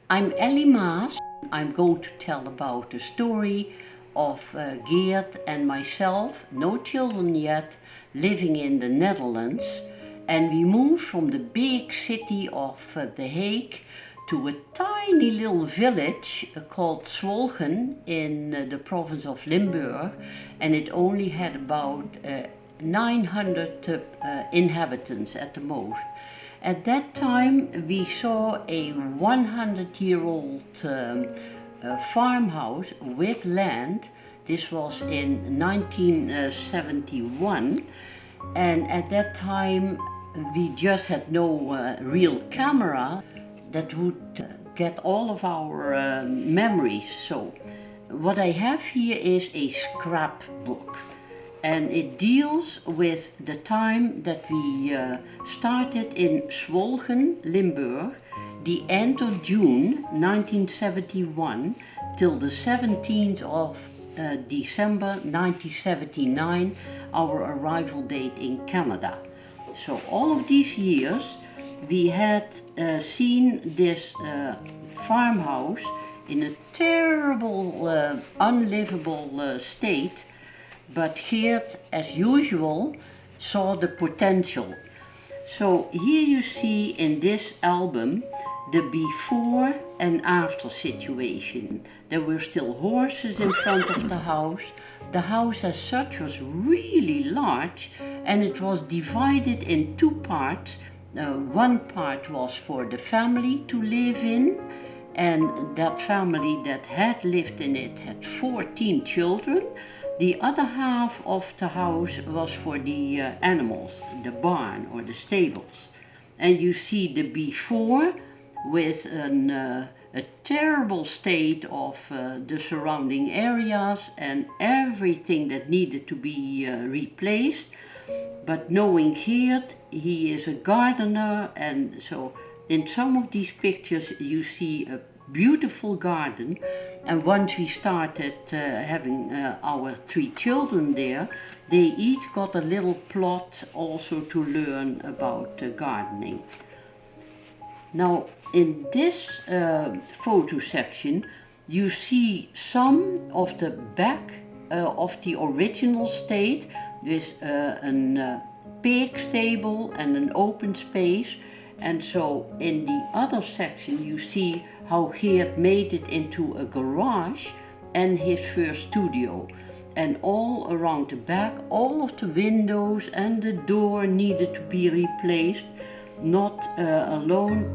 I'm Elly Maas. I'm going to tell about the story of Geert and myself, no children yet, living in the Netherlands. And we moved from the big city of The Hague to a tiny little village called Zwolchen in the province of Limburg. And it only had about 900 inhabitants at the most. At that time we saw a 100-year-old farmhouse with land. This was in 1971, and at that time we just had no real camera that would get all of our memories. So what I have here is a scrapbook. And it deals with the time that we started in Zwolchen, Limburg, the end of June 1971 till the 17th of December 1979, our arrival date in Canada. So all of these years we had seen this farmhouse in a terrible, unlivable state. But Geert, as usual, saw the potential. So here you see in this album the before and after situation. There were still horses in front of the house. The house as such was really large, and it was divided in two parts. One part was for the family to live in, and that family that had lived in it had 14 children. The other half of the house was for the animals, the barn or the stables. And you see the before with a terrible state of the surrounding areas and everything that needed to be replaced. But knowing Geert, he is a gardener, and so in some of these pictures you see a beautiful garden. And once we started having our 3 children there, they each got a little plot also to learn about gardening. Now in this photo section you see some of the back of the original state with a pig stable and an open space. And so in the other section you see how Geert made it into a garage and his first studio. And all around the back, all of the windows and the door needed to be replaced, not alone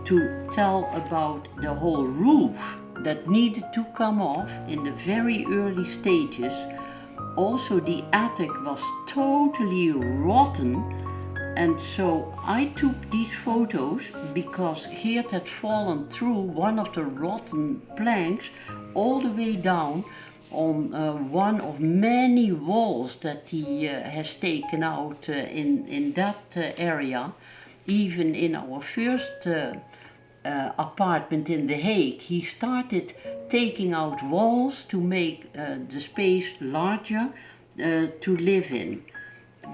to tell about the whole roof that needed to come off in the very early stages. Also the attic was totally rotten. And so I took these photos because Geert had fallen through one of the rotten planks all the way down on one of many walls that he has taken out in that area. Even in our first apartment in The Hague, he started taking out walls to make the space larger to live in.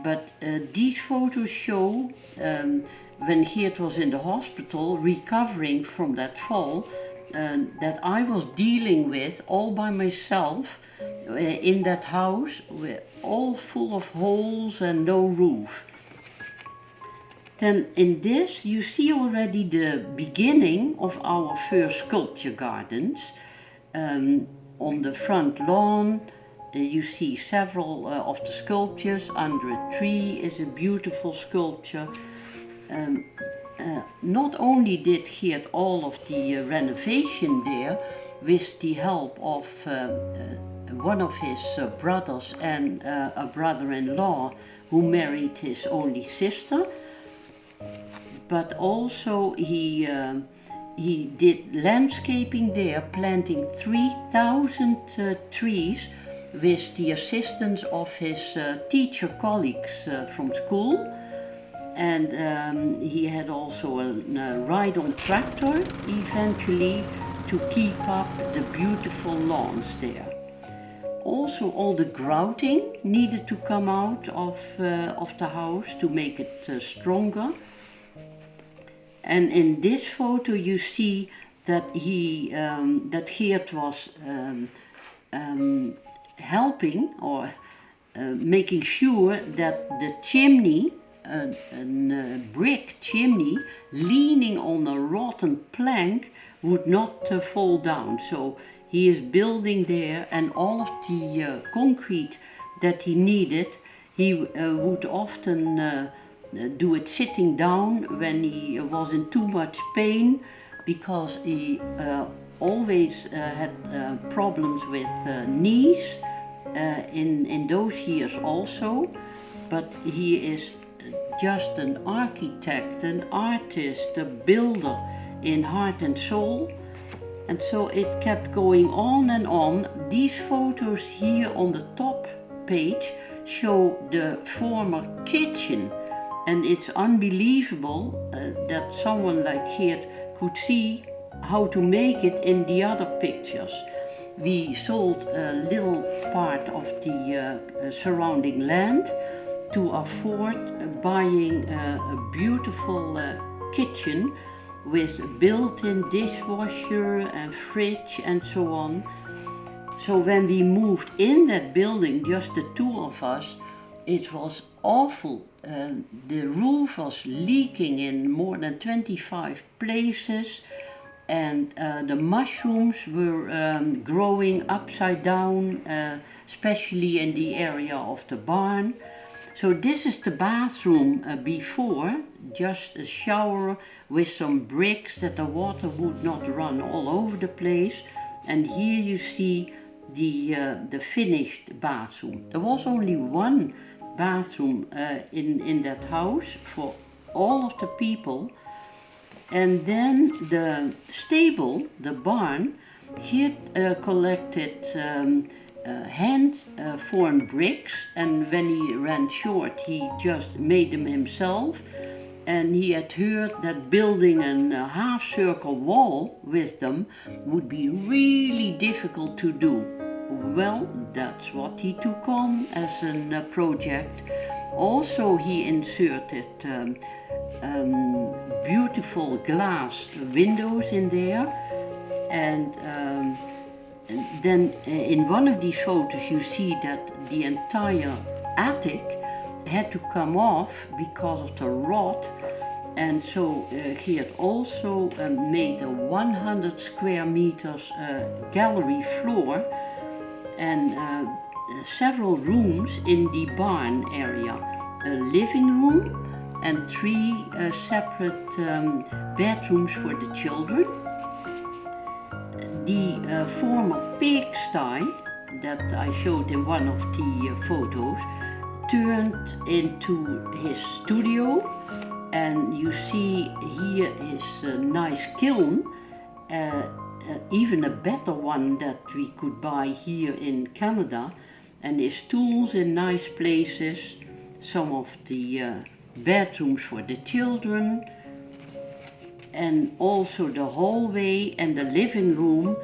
But these photos show when Geert was in the hospital recovering from that fall that I was dealing with all by myself in that house, all full of holes and no roof. Then in this you see already the beginning of our first sculpture gardens. On the front lawn you see several of the sculptures. Under a tree is a beautiful sculpture. Not only did Geert all of the renovation there with the help of one of his brothers and a brother-in-law who married his only sister, but also he did landscaping there, planting 3,000 trees with the assistance of his teacher colleagues from school. And he had also a ride-on tractor eventually to keep up the beautiful lawns there. Also all the grouting needed to come out of the house to make it stronger. And in this photo you see that Geert was helping or making sure that the chimney, a brick chimney leaning on a rotten plank, would not fall down. So he is building there, and all of the concrete that he needed, he would often do it sitting down when he was in too much pain, because he always had problems with knees in those years also. But he is just an architect, an artist, a builder in heart and soul. And so it kept going on and on. These photos here on the top page show the former kitchen, and it's unbelievable that someone like Geert could see how to make it in the other pictures. We sold a little part of the surrounding land to afford buying a beautiful kitchen with built-in dishwasher and fridge and so on. So when we moved in that building, just the two of us, it was awful. The roof was leaking in more than 25 places, and the mushrooms were growing upside down, especially in the area of the barn. So this is the bathroom before, just a shower with some bricks that the water would not run all over the place. And here you see the finished bathroom. There was only one bathroom in that house for all of the people. And then the stable, the barn, he collected hand-formed bricks, and when he ran short he just made them himself. And he had heard that building a half-circle wall with them would be really difficult to do. Well, that's what he took on as a project. Also he inserted beautiful glass windows in there, and then in one of these photos you see that the entire attic had to come off because of the rot, and so he had also made a 100 square meters gallery floor and several rooms in the barn area, a living room and 3 separate bedrooms for the children. The former pigsty that I showed in one of the photos turned into his studio, and you see here is a nice kiln, even a better one that we could buy here in Canada, and his tools in nice places, some of the bedrooms for the children, and also the hallway and the living room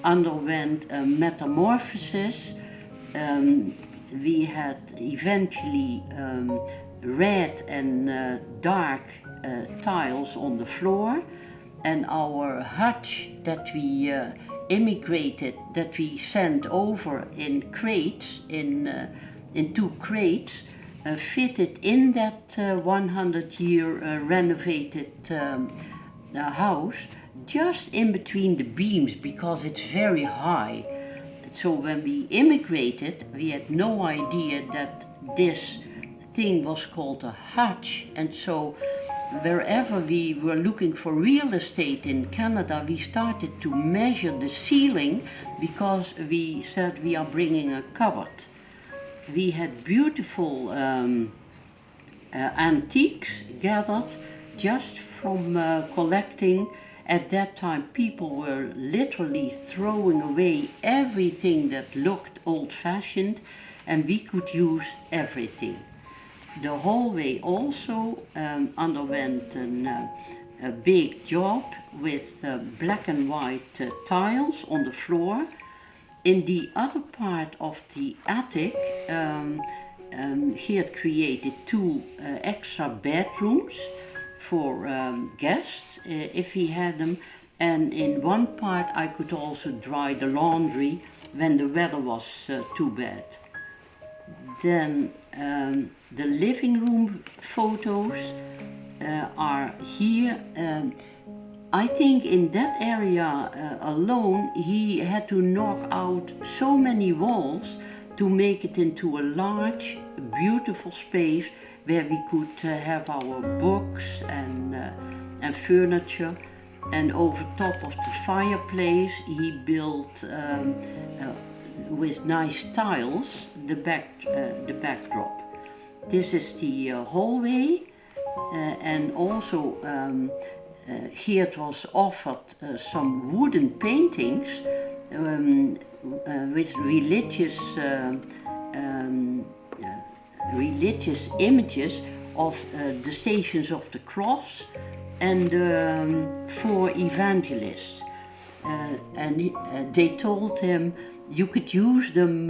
underwent a metamorphosis. We had eventually red and dark tiles on the floor, and our hutch that we immigrated, that we sent over in crates, in 2 crates, fitted in that 100-year renovated house, just in between the beams, because it's very high. So when we immigrated, we had no idea that this thing was called a hutch, and so wherever we were looking for real estate in Canada, we started to measure the ceiling, because we said we are bringing a cupboard. We had beautiful antiques gathered just from collecting. At that time people were literally throwing away everything that looked old-fashioned, and we could use everything. The hallway also underwent a big job with black and white tiles on the floor. In the other part of the attic, he had created 2 extra bedrooms for guests, if he had them, And in one part I could also dry the laundry when the weather was too bad. Then the living room photos are here. I think in that area alone he had to knock out so many walls to make it into a large, beautiful space where we could have our books and furniture. And over top of the fireplace he built with nice tiles the backdrop. This is the hallway, and also Geert was offered some wooden paintings with religious images of the Stations of the Cross and 4 evangelists. They told him you could use them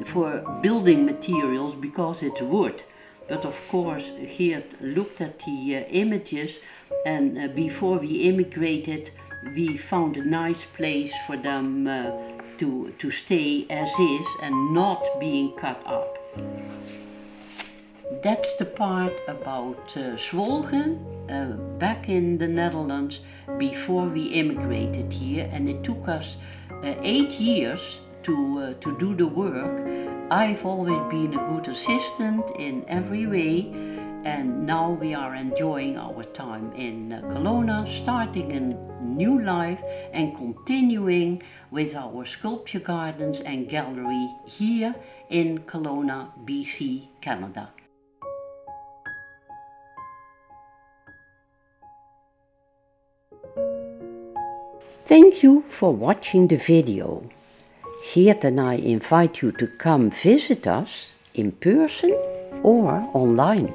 for building materials because it's wood. But of course Geert looked at the images, and before we immigrated we found a nice place for them to stay as is and not being cut up. That's the part about Zwolchen, back in the Netherlands before we immigrated here, and it took us 8 years to do the work. I've always been a good assistant in every way, and now we are enjoying our time in Kelowna, starting a new life and continuing with our sculpture gardens and gallery here in Kelowna, BC, Canada. Thank you for watching the video. Geert and I invite you to come visit us in person or online.